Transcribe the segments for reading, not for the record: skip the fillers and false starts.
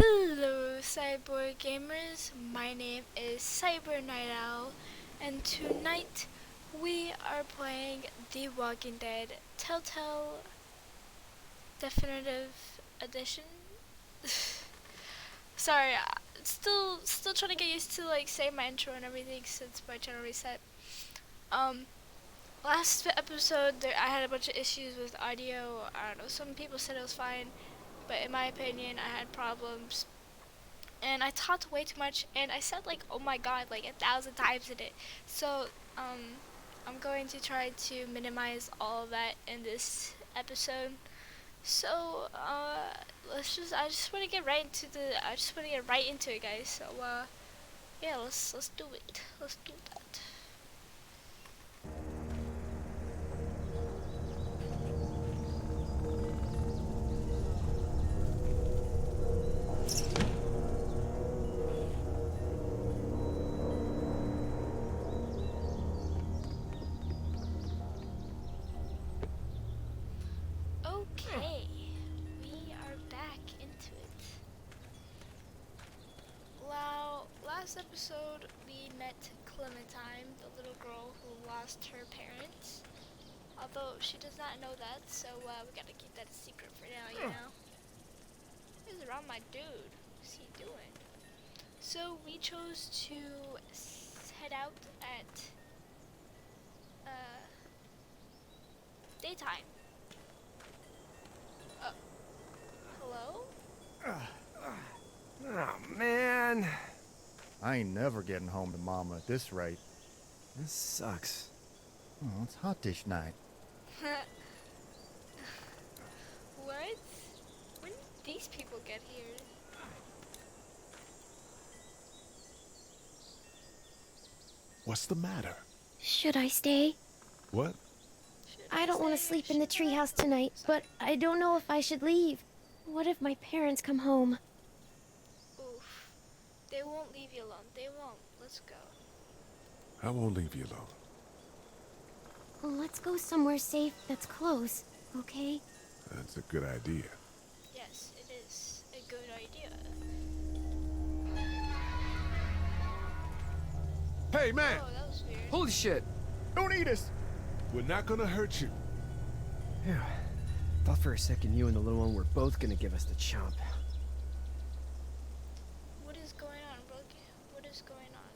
Hello, Cyborg Gamers. My name is Cyber Night Owl, and tonight we are playing The Walking Dead Telltale Definitive Edition. Sorry, still trying to get used to saying my intro and everything since my channel reset. Last episode I had a bunch of issues with audio. I don't know. Some people said it was fine, but in my opinion, I had problems. And I talked way too much, and I said oh my god 1,000 times in it. So I'm going to try to minimize all of that in this episode. So I just want to get right into it, guys. So yeah, let's do it. Let's do that. Okay, we are back into it. Well, last episode we met Clementine, the little girl who lost her parents. Although she does not know that, so we gotta keep that a secret for now, you know? Who's around my dude? What's he doing? So we chose to head out at daytime. Hello? Oh, man. I ain't never getting home to Mama at this rate. This sucks. Oh, it's hot dish night. What? When did these people get here? What's the matter? Should I stay? What? I don't want to sleep in the treehouse tonight, but I don't know if I should leave. What if my parents come home? Oof. They won't leave you alone. They won't. Let's go. I won't leave you alone. Well, let's go somewhere safe that's close, okay? That's a good idea. Yes, it is a good idea. Hey, man! Oh, that was weird. Holy shit! Don't eat us! We're not gonna hurt you. Phew. Thought for a second you and the little one were both gonna give us the chomp. What is going on, Brooke? What is going on?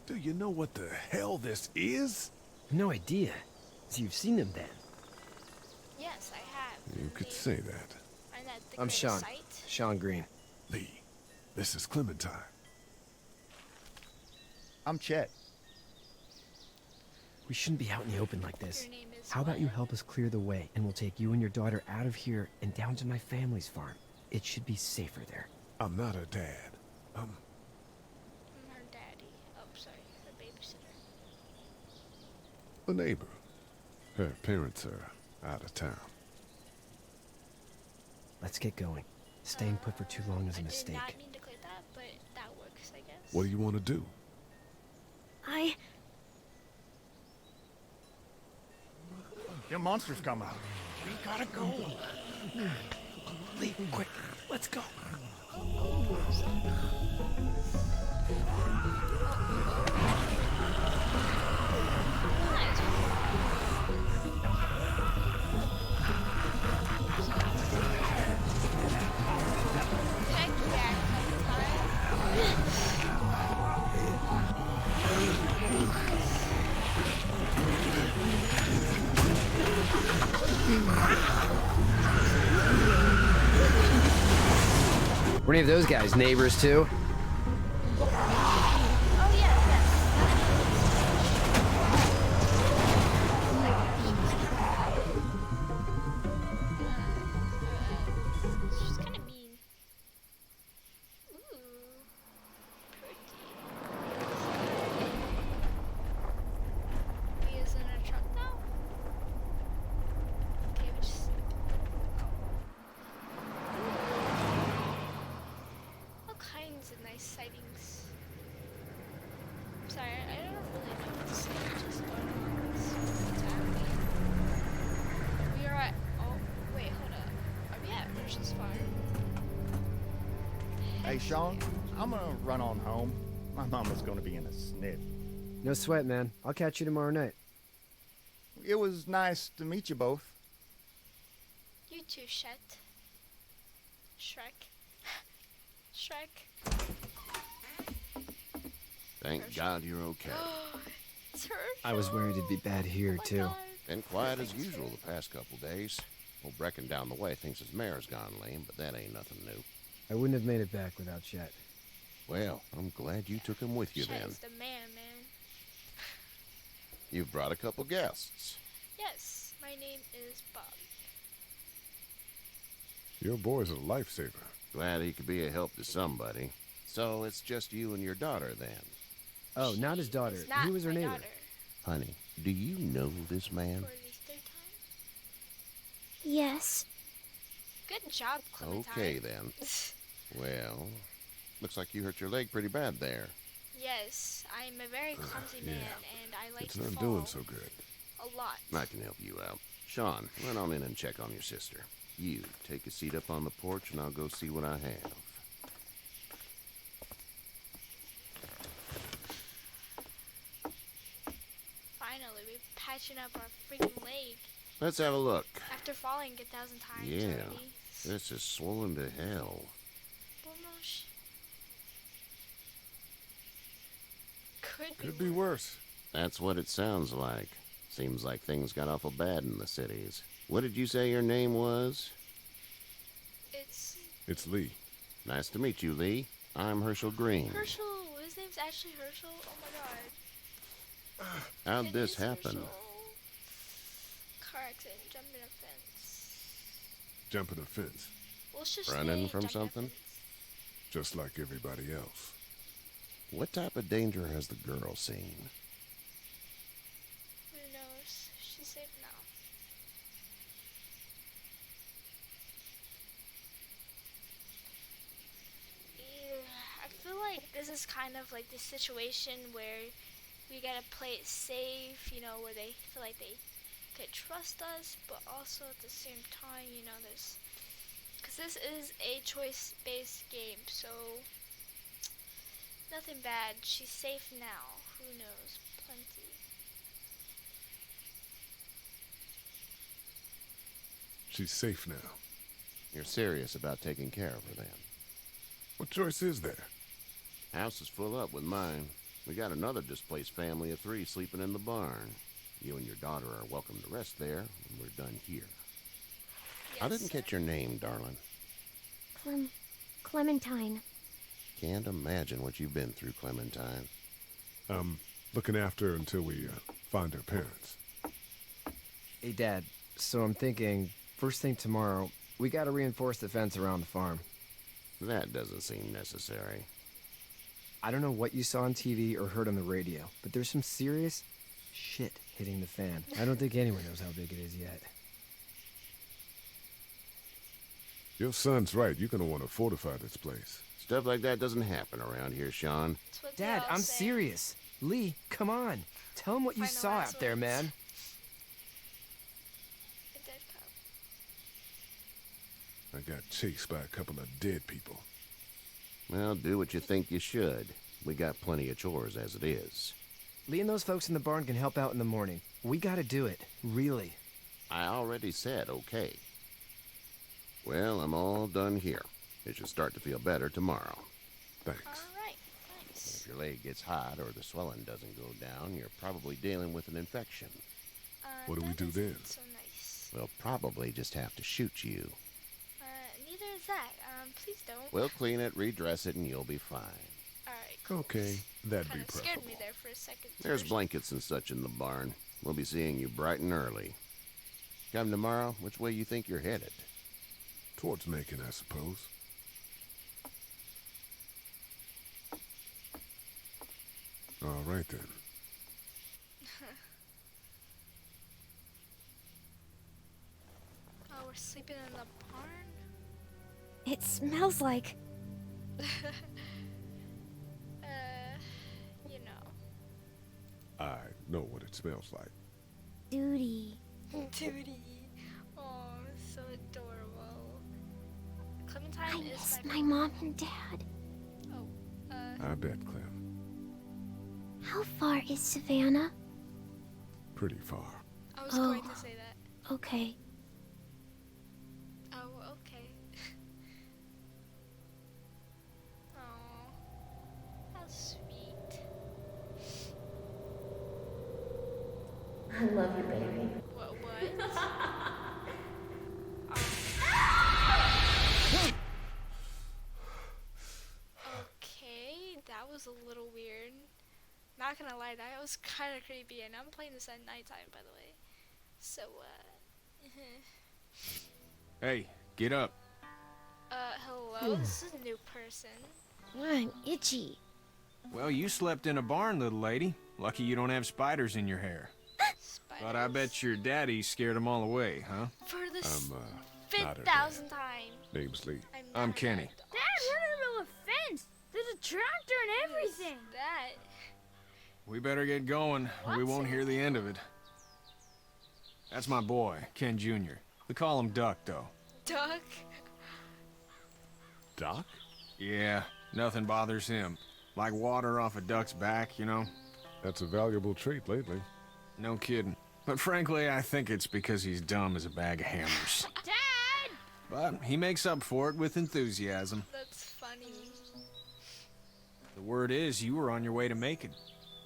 Do you know what the hell this is? No idea. So you've seen them then? Yes, I have. You could Maybe. say that. I'm at the I'm great Sean. site. Sean Green. Lee, this is Clementine. I'm Chet. We shouldn't be out in the open like this. Your name is How about you what? help us clear the way, and we'll take you and your daughter out of here and down to my family's farm. It should be safer there. I'm not her dad. I'm her daddy. Oh, sorry, her babysitter. A neighbor. Her parents are out of town. Let's get going. Staying put for too long is a I mistake. did not mean to click that, but that works, I guess. What do you want to do? Your monster's come out. We gotta go. Lee, quick. Let's go. Heck yeah, Were any of those guys neighbors too? Oh, yes, yes. She's kind of mean. Ooh, pretty. We is in a truck now? Okay, we just... All kinds in Hey, Sean, I'm gonna run on home. My mama's gonna be in a snit. No sweat, man. I'll catch you tomorrow night. It was nice to meet you both. You too, Shet. Shrek. Shrek. Thank God you're okay. It's Herschel. I was worried it'd be bad here, Oh my too. God. Been quiet as usual the past couple days. Old Brecken down the way thinks his mare's gone lame, but that ain't nothing new. I wouldn't have made it back without Chet. Well, I'm glad you took him with you Shet then. is the man. You've brought a couple guests. Yes, my name is Bob. Your boy's a lifesaver. Glad he could be a help to somebody. So it's just you and your daughter then. Oh, not his daughter. It's not He was her my neighbor. daughter. Honey, do you know this man? For the third time. Yes. Good job, Clementine. Okay then. Well, looks like you hurt your leg pretty bad there. Yes, I'm a very clumsy man, and I like It's to not fall doing so good. a lot. I can help you out. Sean, run on in and check on your sister. You, take a seat up on the porch and I'll go see what I have. Finally, we're patching up our freaking leg Let's have a look. after falling 1,000 times Yeah, already. this is swollen to hell. Almost. Could be worse. That's what it sounds like. Seems like things got awful bad in the cities. What did you say your name was? It's It's Lee. Nice to meet you, Lee. I'm Herschel Green. Herschel. His name's actually Herschel. Oh my god. How'd It this is happen? Herschel. Car accident, jumping a fence. Jumping a fence, Well, let's just Running say from jumping a something? fence. just like everybody else. What type of danger has the girl seen? Who knows? She's safe now. Yeah, I feel like this is kind of like the situation where we gotta play it safe, you know, where they feel like they could trust us, but also at the same time, you know, there's. Because this is a choice based game, so. Nothing bad. She's safe now. Who knows? Plenty. She's safe now. You're serious about taking care of her then? What choice is there? House is full up with mine. We got another displaced family of 3 sleeping in the barn. You and your daughter are welcome to rest there when we're done here. I Yes, didn't sir. catch your name, darling. Clementine. Can't imagine what you've been through, Clementine. Looking after her until we find her parents. Hey, Dad. So I'm thinking, first thing tomorrow, we gotta reinforce the fence around the farm. That doesn't seem necessary. I don't know what you saw on TV or heard on the radio, but there's some serious shit hitting the fan. I don't think anyone knows how big it is yet. Your son's right. You're gonna want to fortify this place. Stuff like that doesn't happen around here, Sean. That's what they Dad, all I'm say. serious. Lee, come on. Tell him what you Final saw last out there, words. man. A dead cow. I got chased by a couple of dead people. Well, do what you think you should. We got plenty of chores as it is. Lee and those folks in the barn can help out in the morning. We gotta do it. Really. I already said okay. Well, I'm all done here. It should start to feel better tomorrow. Thanks. Alright, nice. If your leg gets hot or the swelling doesn't go down, you're probably dealing with an infection. What do we that do doesn't then? So nice. We'll probably just have to shoot you. Neither is that. Please don't. We'll clean it, redress it, and you'll be fine. Alright, cool. Okay, that'd be Kind of scared preferable. me there for a second. There's Herschel. blankets and such in the barn. We'll be seeing you bright and early. Come tomorrow, which way you think you're headed? Towards Macon, I suppose. All right then. Oh, we're sleeping in the barn? It smells like. You know. I know what it smells like. Duty. Duty. Oh, so adorable. Clementine I is miss my my mom and dad. I bet, Clem. How far is Savannah? Pretty far. I was going to say that. Okay. Oh, okay. Oh, how sweet. I love you, baby. What? Okay, that was a little weird. Not gonna lie, that was kind of creepy, and I'm playing this at nighttime, by the way. So, Hey, get up. hello? This is a new person. I'm itchy. Well, you slept in a barn, little lady. Lucky you don't have spiders in your hair. Spiders. But I bet your daddy scared them all away, huh? For the not her 5,000th time. Name's Lee. I'm Kenny. Dad, we're in the middle of a fence. There's a tractor and everything. That. We better get going, or we won't hear the end of it. That's my boy, Ken Jr. We call him Duck, though. Duck? Doc? Yeah, nothing bothers him. Like water off a duck's back, you know? That's a valuable trait lately. No kidding. But frankly, I think it's because he's dumb as a bag of hammers. Dad! But he makes up for it with enthusiasm. That's funny. The word is you were on your way to Macon.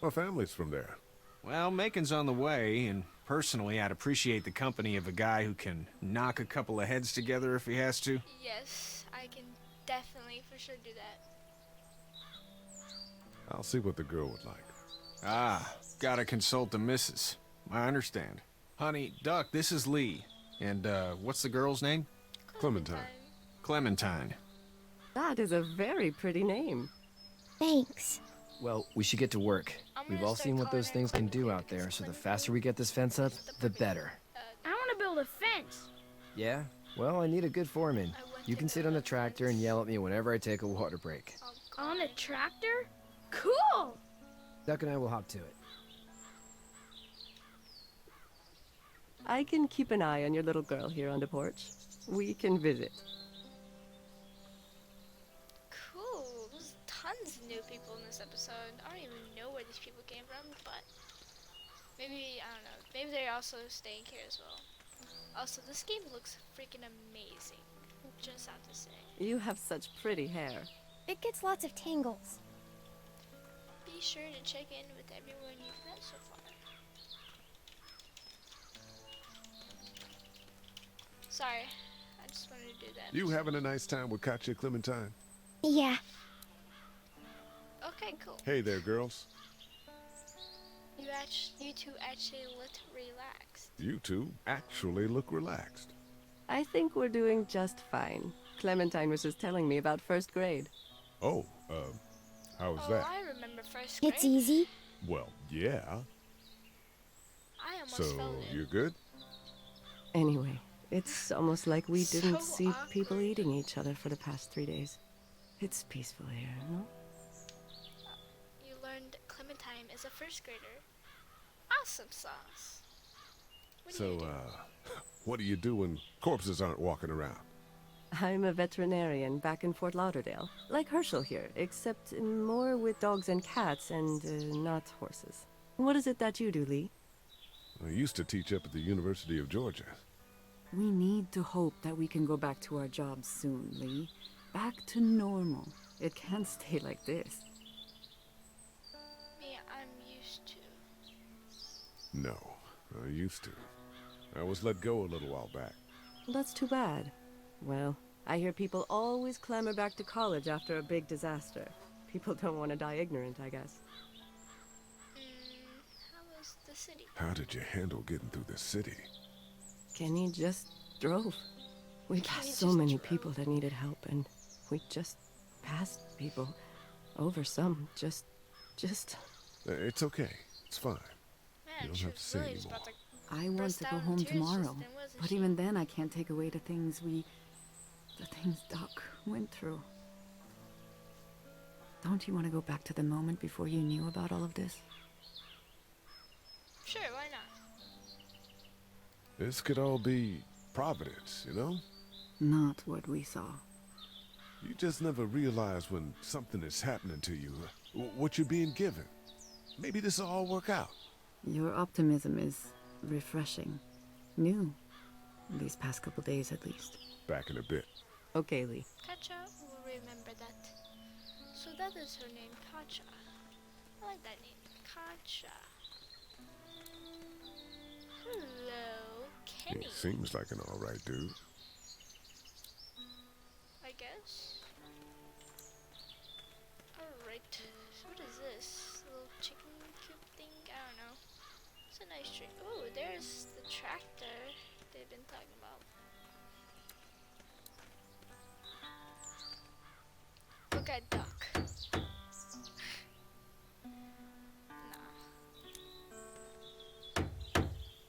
Our family's from there. Well, Macon's on the way, and personally, I'd appreciate the company of a guy who can knock a couple of heads together if he has to. Yes, I can definitely for sure do that. I'll see what the girl would like. Ah, gotta consult the missus. I understand. Honey, Duck, this is Lee. And, what's the girl's name? Clementine. Clementine. That is a very pretty name. Thanks. Well, we should get to work. I'm We've gonna all start seen what calling those her things can do Clementine out there, because so the Clementine faster we get this fence up, is the the perfect, better. I want to build a fence. Yeah? Well, I need a good foreman. I want You to can sit build on a the tractor and fence. yell at me whenever I take a water break. Oh, On a God. tractor? Cool! Duck and I will hop to it. I can keep an eye on your little girl here on the porch. We can visit. Cool. There's tons of new people in this episode. I don't even know where these people came from, but maybe, I don't know. Maybe they're also staying here as well. Also, this game looks freaking amazing. Just have to say. You have such pretty hair. It gets lots of tangles. Be sure to check in with everyone you've met so far. Sorry, I just wanted to do that. You having a nice time with Katya, Clementine? Yeah. Okay, cool. Hey there, girls. You two actually look relaxed. You two actually look relaxed. I think we're doing just fine. Clementine was just telling me about first grade. Oh, how was Oh, that? I remember first grade. It's easy. Well, yeah. I almost So, fell in. you're good? Anyway, it's almost like we didn't So see people awkward. eating each other for the past 3 days. It's peaceful here, no? You learned Clementine is a first grader. Awesome sauce. What do you So, do? what do you do when corpses aren't walking around? I'm a veterinarian back in Fort Lauderdale, like Herschel here, except more with dogs and cats and not horses. What is it that you do, Lee? I used to teach up at the University of Georgia. We need to hope that we can go back to our jobs soon, Lee. Back to normal. It can't stay like this. Me, I'm used to. No, I used to. I was let go a little while back. That's too bad. Well, I hear people always clamor back to college after a big disaster. People don't want to die ignorant, I guess. How was the city? How did you handle getting through the city? Kenny just drove. We Kenny passed so just many drove. people that needed help, and we just passed people. Over some, just... It's okay. It's fine. Man, You don't she have to was say really just anymore. about to I want burst to out go in home tears just tomorrow. then, wasn't But she? even then, I can't take away the things Doc went through. Don't you want to go back to the moment before you knew about all of this? Sure, why not? This could all be Providence, you know? Not what we saw. You just never realize when something is happening to you, what you're being given. Maybe this will all work out. Your optimism is refreshing. New. These past couple days, at least. Back in a bit. Okay, Lee. Katja will remember that. So that is her name, Katja. I like that name, Katja. Hello, Kenny. He seems like an alright dude. I guess. Alright. What is this? A little chicken coop thing? I don't know. It's a nice tree. Oh, there's the tractor they've been talking about. Look at duck. Nah.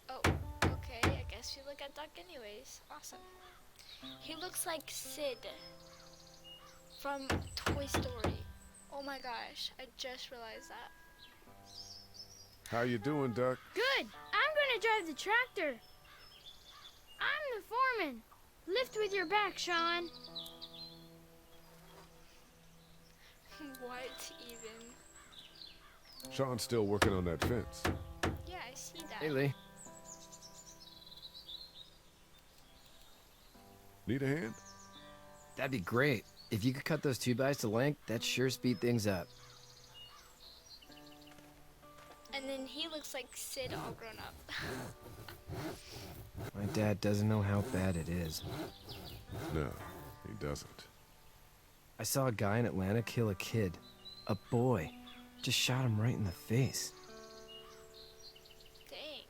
Oh, okay. I guess we look at duck anyways. Awesome. He looks like Sid from Toy Story. Oh my gosh, I just realized that. How you doing, Duck? Good. I'm gonna drive the tractor. I'm the foreman. Lift with your back, Sean. What even? Sean's still working on that fence. Yeah, I see that. Hey, Lee. Need a hand? That'd be great. If you could cut those 2x to length, that'd sure speed things up. And then he looks like Sid all grown up. My dad doesn't know how bad it is. No, he doesn't. I saw a guy in Atlanta kill a kid. A boy. Just shot him right in the face. Dang.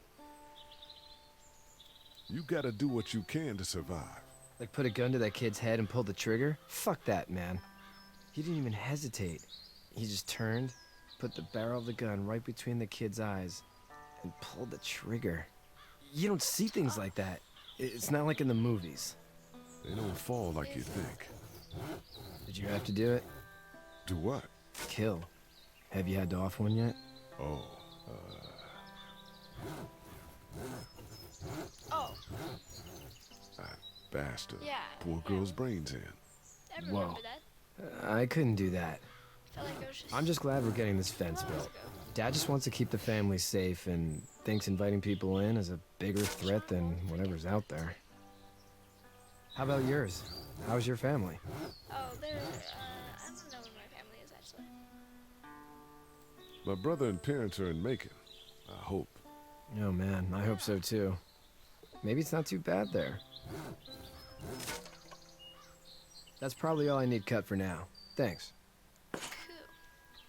You gotta do what you can to survive. Like put a gun to that kid's head and pull the trigger? Fuck that, man. He didn't even hesitate. He just turned, put the barrel of the gun right between the kid's eyes, and pulled the trigger. You don't see things like that. It's not like in the movies. They don't fall like you think. Did you have to do it? Do what? Kill. Have you had to off one yet? Oh, Oh, that bastard. yeah. Poor girl's brains in. I remember Whoa. that. I couldn't do that. Felt like it was just I'm just glad we're getting this fence months built. ago. Dad just wants to keep the family safe and thinks inviting people in is a bigger threat than whatever's out there. How about yours? How's your family? Oh, they're, I don't know where my family is actually. My brother and parents are in Macon. I hope. Oh man, I hope so too. Maybe it's not too bad there. That's probably all I need cut for now. Thanks. Cool.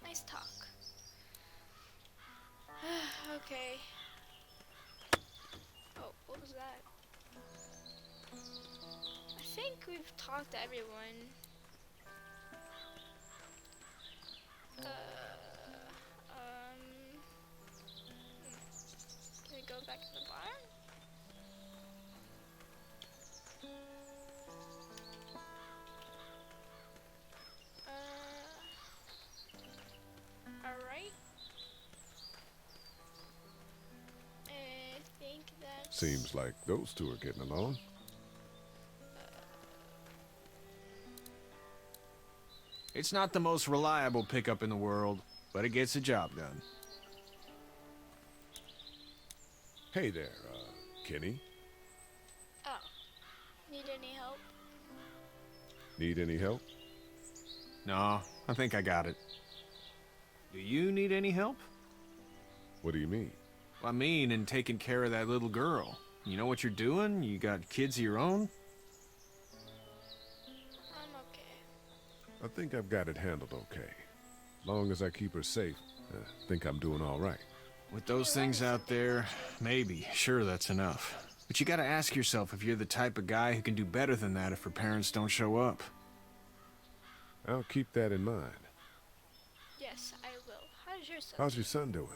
Nice talk. Okay. Oh, what was that? I think we've talked to everyone. Can we go back to the barn? Alright. I think that's... Seems like those two are getting along. It's not the most reliable pickup in the world, but it gets the job done. Hey there, Kenny. Oh. Need any help? Need any help? No, I think I got it. Do you need any help? What do you mean? I mean, in taking care of that little girl. You know what you're doing? You got kids of your own? I'm okay. I think I've got it handled okay. Long as I keep her safe, I think I'm doing all right. With those things out there, maybe, sure, that's enough. But you gotta ask yourself if you're the type of guy who can do better than that if her parents don't show up. I'll keep that in mind. Yes, I will. How's your son? How's your son doing?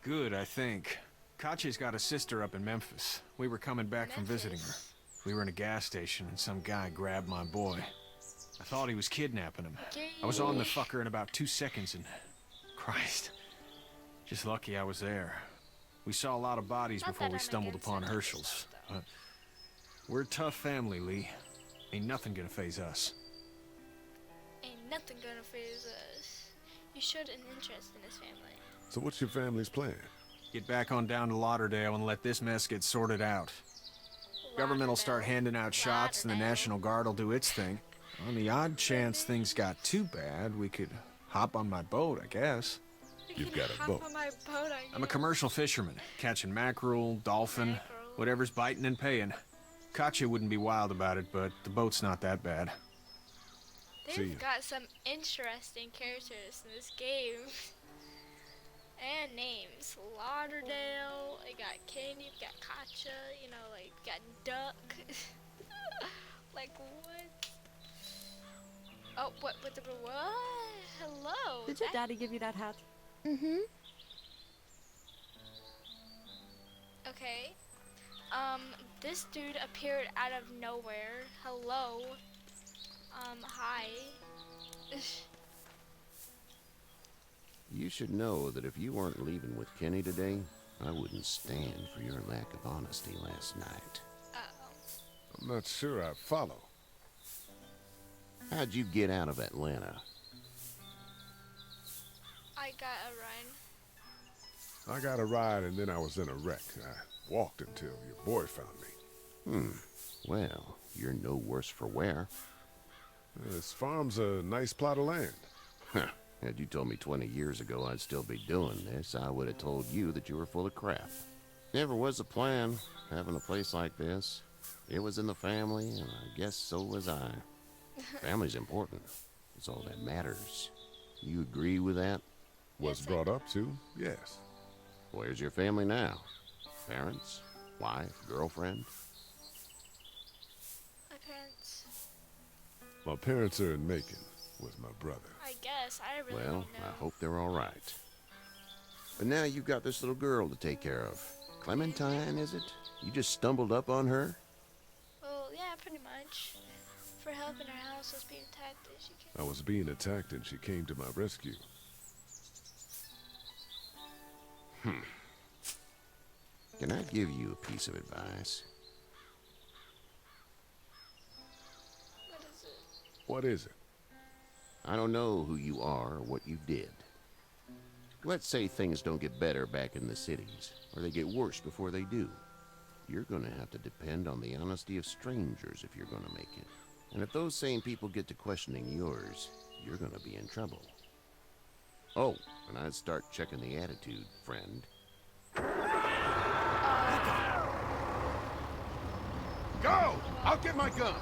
Good, I think. Kachi's got a sister up in Memphis. We were coming back from visiting her. We were in a gas station and some guy grabbed my boy. I thought he was kidnapping him. I was on the fucker in about 2 seconds and... Christ. Just lucky I was there. We saw a lot of bodies Not before that we I'm stumbled against upon that type of HERSHALS. stuff, though. We're a tough family, Lee. Ain't nothing gonna phase us. nothing gonna phase us. You showed an interest in his family. So what's your family's plan? Get back on down to Lauderdale and let this mess get sorted out. Government will start handing out shots and the National Guard will do its thing. On the odd chance things got too bad, we could hop on my boat, I guess. You've got a boat. On my boat, I'm a commercial fisherman, catching mackerel, dolphin, whatever's biting and paying. Katya wouldn't be wild about it, but the boat's not that bad. They've got some interesting characters in this game. And names. Lauderdale, I got Candy, you got Katya, you know, like, got Duck. Like, what? Oh, what, hello? Did your daddy give you that hat? Mm-hmm. Okay. This dude appeared out of nowhere. Hello. Hi. You should know that if you weren't leaving with Kenny today, I wouldn't stand for your lack of honesty last night. Uh-oh. I'm not sure I follow. How'd you get out of Atlanta? I got a run. I got a ride and then I was in a wreck. I walked until your boy found me. Well, you're no worse for wear. This farm's a nice plot of land. Huh. Had you told me 20 years ago I'd still be doing this, I would have told you that you were full of crap. Never was a plan, having a place like this. It was in the family, and I guess so was I. Family's important. It's all that matters. You agree with that? Was brought up to, yes. Where's your family now? Parents? Wife? Girlfriend? My parents. My parents are in Macon with my brother. I guess. I really Well, don't know. I hope they're all right. But now you've got this little girl to take care of. Clementine, is it? You just stumbled up on her? Well, yeah, pretty much. For helping her house was being attacked, and she came. I was being attacked and she came to my rescue. Can I give you a piece of advice? What is it? What is it? I don't know who you are or what you did. Let's say things don't get better back in the cities, or they get worse before they do. You're gonna have to depend on the honesty of strangers if you're gonna make it. And if those same people get to questioning yours, you're gonna be in trouble. Oh, and I'd start checking the attitude, friend. Go! I'll get my gun.